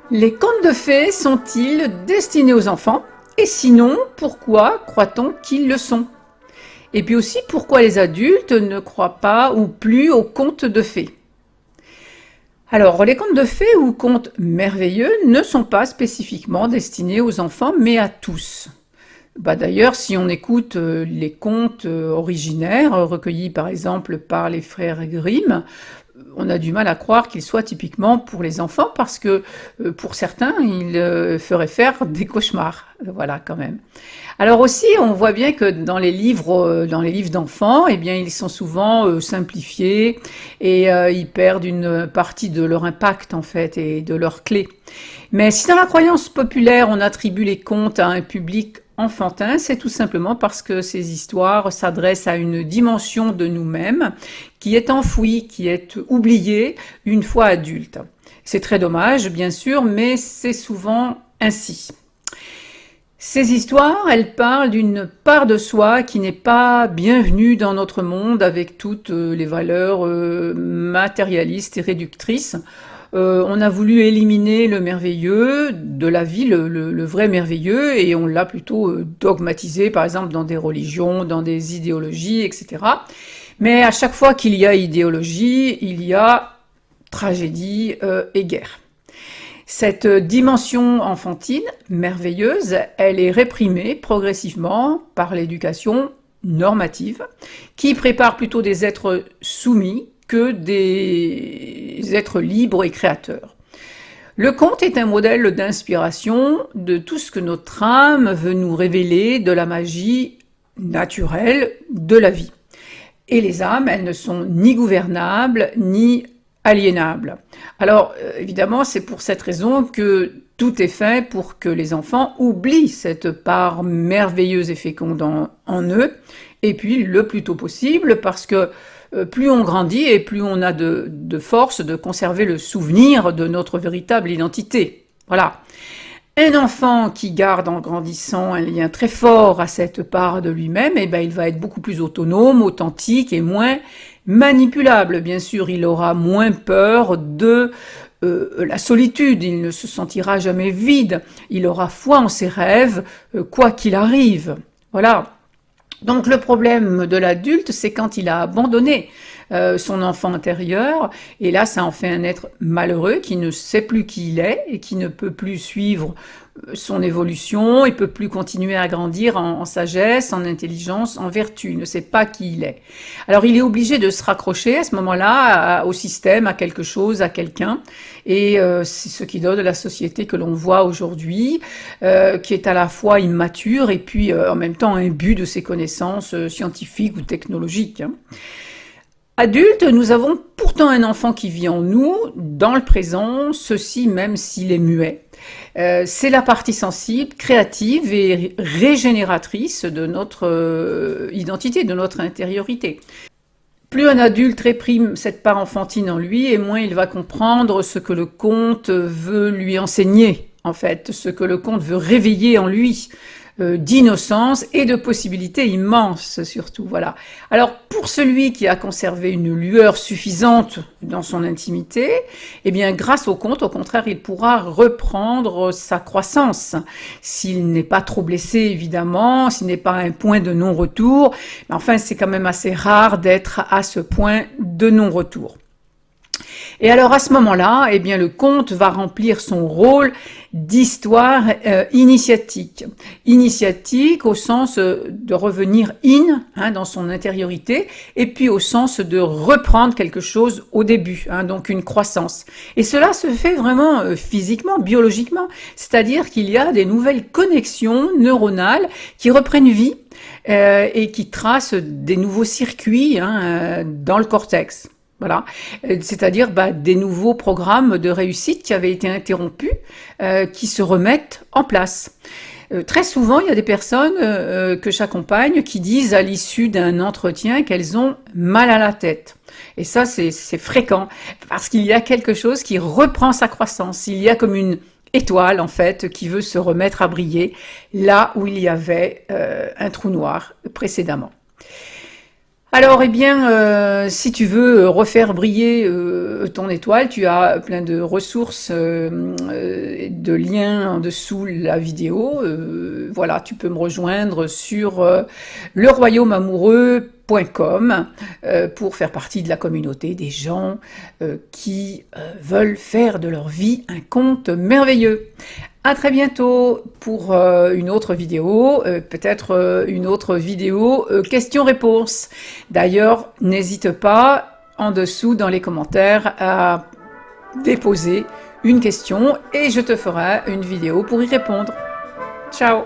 Les contes de fées sont-ils destinés aux enfants? Et sinon, pourquoi croit-on qu'ils le sont? Et puis aussi, pourquoi les adultes ne croient pas ou plus aux contes de fées? Alors, les contes de fées ou contes merveilleux ne sont pas spécifiquement destinés aux enfants, mais à tous. D'ailleurs, si on écoute les contes originaires, recueillis par exemple par les frères Grimm, on a du mal à croire qu'ils soient typiquement pour les enfants parce que pour certains, ils feraient faire des cauchemars. Voilà, quand même. Alors aussi, on voit bien que dans les livres d'enfants, eh bien, ils sont souvent simplifiés et ils perdent une partie de leur impact en fait et de leur clé. Mais si dans la croyance populaire, on attribue les contes à un public enfantin, c'est tout simplement parce que ces histoires s'adressent à une dimension de nous-mêmes qui est enfouie, qui est oubliée une fois adulte. C'est très dommage, bien sûr, mais c'est souvent ainsi. Ces histoires, elles parlent d'une part de soi qui n'est pas bienvenue dans notre monde avec toutes les valeurs matérialistes et réductrices. On a voulu éliminer le merveilleux de la vie, le vrai merveilleux, et on l'a plutôt dogmatisé, par exemple, dans des religions, dans des idéologies, etc. Mais à chaque fois qu'il y a idéologie, il y a tragédie et guerre. Cette dimension enfantine, merveilleuse, elle est réprimée progressivement par l'éducation normative, qui prépare plutôt des êtres soumis que des êtres libres et créateurs. Le conte est un modèle d'inspiration de tout ce que notre âme veut nous révéler de la magie naturelle de la vie. Et les âmes, elles ne sont ni gouvernables, ni aliénables. Alors, évidemment, c'est pour cette raison que tout est fait pour que les enfants oublient cette part merveilleuse et féconde en eux, et puis le plus tôt possible, parce que plus on grandit et plus on a de force de conserver le souvenir de notre véritable identité. Voilà. Un enfant qui garde en grandissant un lien très fort à cette part de lui-même, eh ben, il va être beaucoup plus autonome, authentique et moins manipulable. Bien sûr, il aura moins peur de la solitude, il ne se sentira jamais vide, il aura foi en ses rêves, quoi qu'il arrive. Voilà. Donc le problème de l'adulte, c'est quand il a abandonné son enfant intérieur, et là ça en fait un être malheureux qui ne sait plus qui il est et qui ne peut plus suivre son évolution, il peut plus continuer à grandir en sagesse, en intelligence, en vertu, il ne sait pas qui il est. Alors il est obligé de se raccrocher à ce moment-là au système, à quelque chose, à quelqu'un, et c'est ce qui donne la société que l'on voit aujourd'hui, qui est à la fois immature et puis en même temps imbue de ses connaissances scientifiques ou technologiques. Adultes, nous avons pourtant un enfant qui vit en nous, dans le présent, ceci même s'il est muet. C'est la partie sensible, créative et régénératrice de notre identité, de notre intériorité. Plus un adulte réprime cette part enfantine en lui, et moins il va comprendre ce que le conte veut lui enseigner, en fait, ce que le conte veut réveiller en lui, d'innocence et de possibilités immenses surtout. Voilà. Alors pour celui qui a conservé une lueur suffisante dans son intimité, eh bien grâce au conte, au contraire, il pourra reprendre sa croissance. S'il n'est pas trop blessé évidemment, s'il n'est pas à un point de non-retour, mais enfin c'est quand même assez rare d'être à ce point de non-retour. Et alors à ce moment-là, eh bien le conte va remplir son rôle d'histoire initiatique. Initiatique au sens de revenir dans son intériorité, et puis au sens de reprendre quelque chose au début, donc une croissance. Et cela se fait vraiment physiquement, biologiquement, c'est-à-dire qu'il y a des nouvelles connexions neuronales qui reprennent vie et qui tracent des nouveaux circuits dans le cortex. Voilà, c'est-à-dire des nouveaux programmes de réussite qui avaient été interrompus, qui se remettent en place. Très souvent, il y a des personnes que j'accompagne qui disent à l'issue d'un entretien qu'elles ont mal à la tête. Et ça, c'est fréquent, parce qu'il y a quelque chose qui reprend sa croissance. Il y a comme une étoile, en fait, qui veut se remettre à briller là où il y avait un trou noir précédemment. Alors, eh bien, si tu veux refaire briller ton étoile, tu as plein de ressources, de liens en dessous la vidéo. Voilà, tu peux me rejoindre sur leroyaumeamoureux.com pour faire partie de la communauté des gens qui veulent faire de leur vie un conte merveilleux. À très bientôt pour une autre vidéo, peut-être une autre vidéo questions-réponses. D'ailleurs, n'hésite pas en dessous dans les commentaires à déposer une question et je te ferai une vidéo pour y répondre. Ciao!